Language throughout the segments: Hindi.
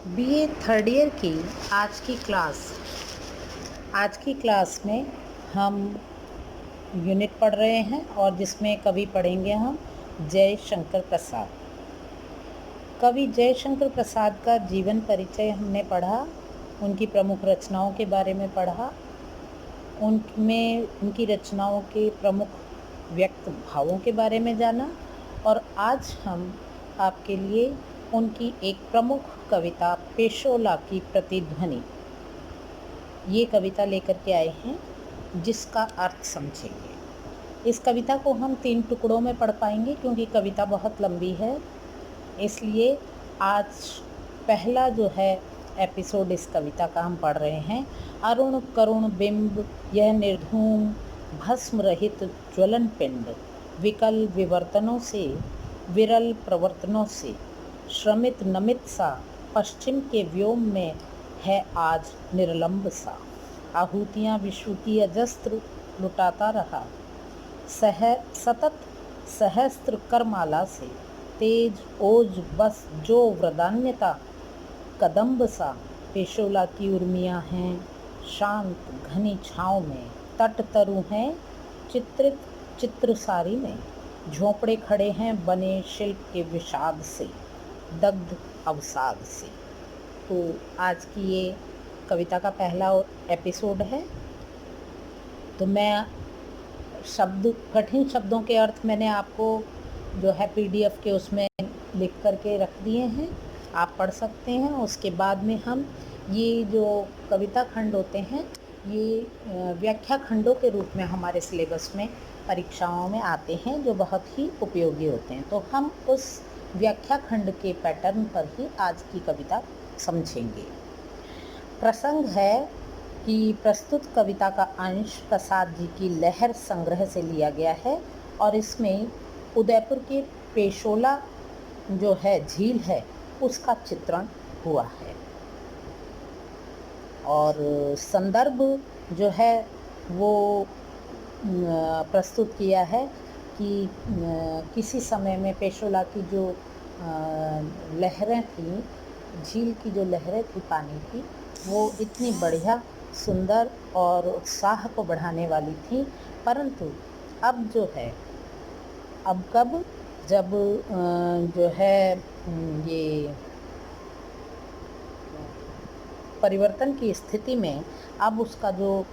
बीए थर्ड ईयर की आज की क्लास में हम यूनिट पढ़ रहे हैं और जिसमें कवि पढ़ेंगे हम जयशंकर प्रसाद। कवि जयशंकर प्रसाद का जीवन परिचय हमने पढ़ा, उनकी प्रमुख रचनाओं के बारे में पढ़ा, उनमें उनकी रचनाओं के प्रमुख व्यक्त भावों के बारे में जाना और आज हम आपके लिए उनकी एक प्रमुख कविता पेशोला की प्रतिध्वनि ये कविता लेकर के आए हैं, जिसका अर्थ समझेंगे। इस कविता को हम 3 टुकड़ों में पढ़ पाएंगे क्योंकि कविता बहुत लंबी है, इसलिए आज पहला जो है एपिसोड इस कविता का हम पढ़ रहे हैं। अरुण करुण बिंब यह निर्धूम भस्म रहित ज्वलन पिंड, विकल विवर्तनों से विरल प्रवर्तनों से श्रमित नमित सा पश्चिम के व्योम में है आज निर्लंब सा। आहूतियाँ विश्व की अजस्त्र लुटाता रहा, सतत सहस्त्र करमाला से तेज ओज बस जो वृदान्यता कदम्ब सा। पेशोला की उर्मियाँ हैं शांत घनी छाँव में, तट तरु हैं चित्रित चित्रसारी में, झोंपड़े खड़े हैं बने शिल्प के विषाद से, दग्ध अवसाद से। तो आज की ये कविता का पहला एपिसोड है। तो मैं कठिन शब्दों के अर्थ मैंने आपको जो है पीडीएफ के उसमें लिख करके रख दिए हैं, आप पढ़ सकते हैं। उसके बाद में हम ये जो कविता खंड होते हैं ये व्याख्या खंडों के रूप में हमारे सिलेबस में परीक्षाओं में आते हैं, जो बहुत ही उपयोगी होते हैं। तो हम उस व्याख्या खंड के पैटर्न पर ही आज की कविता समझेंगे। प्रसंग है कि प्रस्तुत कविता का अंश प्रसाद जी की लहर संग्रह से लिया गया है और इसमें उदयपुर के पेशोला जो है झील है उसका चित्रण हुआ है और संदर्भ जो है वो प्रस्तुत किया है कि किसी समय में पेशोला की जो लहरें थीं, झील की जो लहरें थी पानी की, वो इतनी बढ़िया सुंदर और उत्साह को बढ़ाने वाली थी, परंतु अब जो है जब जो है ये परिवर्तन की स्थिति में अब उसका जो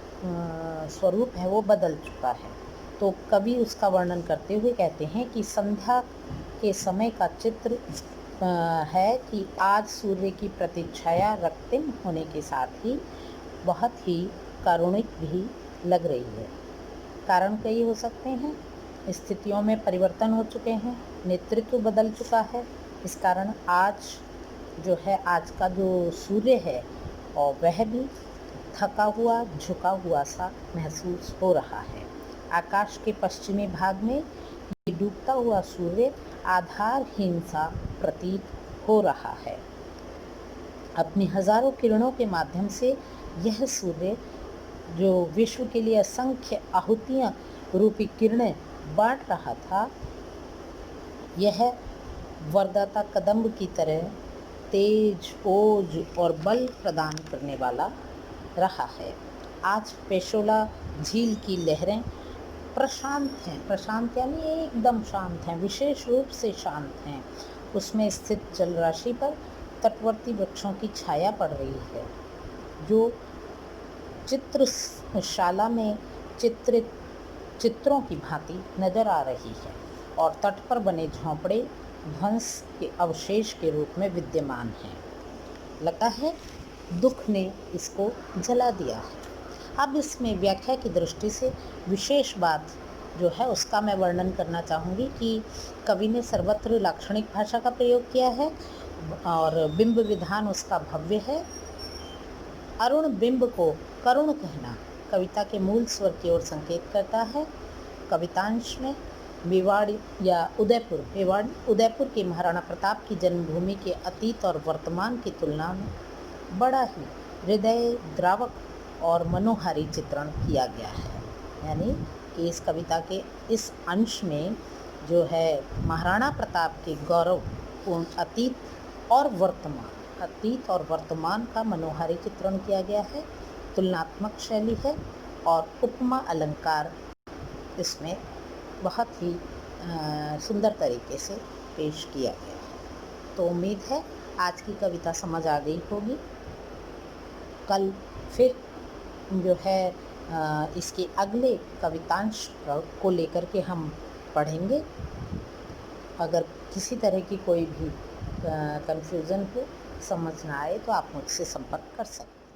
स्वरूप है वो बदल चुका है। तो कवि उसका वर्णन करते हुए कहते हैं कि संध्या के समय का चित्र है कि आज सूर्य की प्रतिछाया रक्तिम होने के साथ ही बहुत ही कारुणिक भी लग रही है। कारण कई हो सकते हैं, स्थितियों में परिवर्तन हो चुके हैं, नेतृत्व बदल चुका है। इस कारण आज जो है आज का जो सूर्य है और वह भी थका हुआ झुका हुआ सा महसूस हो रहा है। आकाश के पश्चिमी भाग में ये डूबता हुआ सूर्य आधारहीन सा प्रतीत हो रहा है। अपनी हजारों किरणों के माध्यम से यह सूर्य जो विश्व के लिए असंख्य आहुतियाँ रूपी किरणें बांट रहा था, यह वरदाता कदम्ब की तरह तेज ओज और बल प्रदान करने वाला रहा है। आज पेशोला झील की लहरें प्रशांत हैं, प्रशांत यानी एकदम शांत हैं, विशेष रूप से शांत हैं। उसमें स्थित जलराशि पर तटवर्ती वृक्षों की छाया पड़ रही है, जो चित्रशाला में चित्रित चित्रों की भांति नजर आ रही है और तट पर बने झोंपड़े ध्वंस के अवशेष के रूप में विद्यमान हैं। लगता है दुख ने इसको जला दिया है। अब इसमें व्याख्या की दृष्टि से विशेष बात जो है उसका मैं वर्णन करना चाहूँगी कि कवि ने सर्वत्र लाक्षणिक भाषा का प्रयोग किया है और बिंब विधान उसका भव्य है। अरुण बिंब को करुण कहना कविता के मूल स्वर की ओर संकेत करता है। कवितांश में मेवाड़ या उदयपुर के महाराणा प्रताप की जन्मभूमि के अतीत और वर्तमान की तुलना में बड़ा ही हृदय द्रावक और मनोहारी चित्रण किया गया है। यानी कि इस कविता के इस अंश में जो है महाराणा प्रताप के गौरवपूर्ण अतीत और वर्तमान अतीत और वर्तमान का मनोहारी चित्रण किया गया है। तुलनात्मक शैली है और उपमा अलंकार इसमें बहुत ही सुंदर तरीके से पेश किया गया है। तो उम्मीद है आज की कविता समझ आ गई होगी। कल फिर जो है इसके अगले कवितांश को लेकर के हम पढ़ेंगे। अगर किसी तरह की कोई भी कन्फ्यूज़न हो, समझ ना आए तो आप मुझसे संपर्क कर सकते हैं।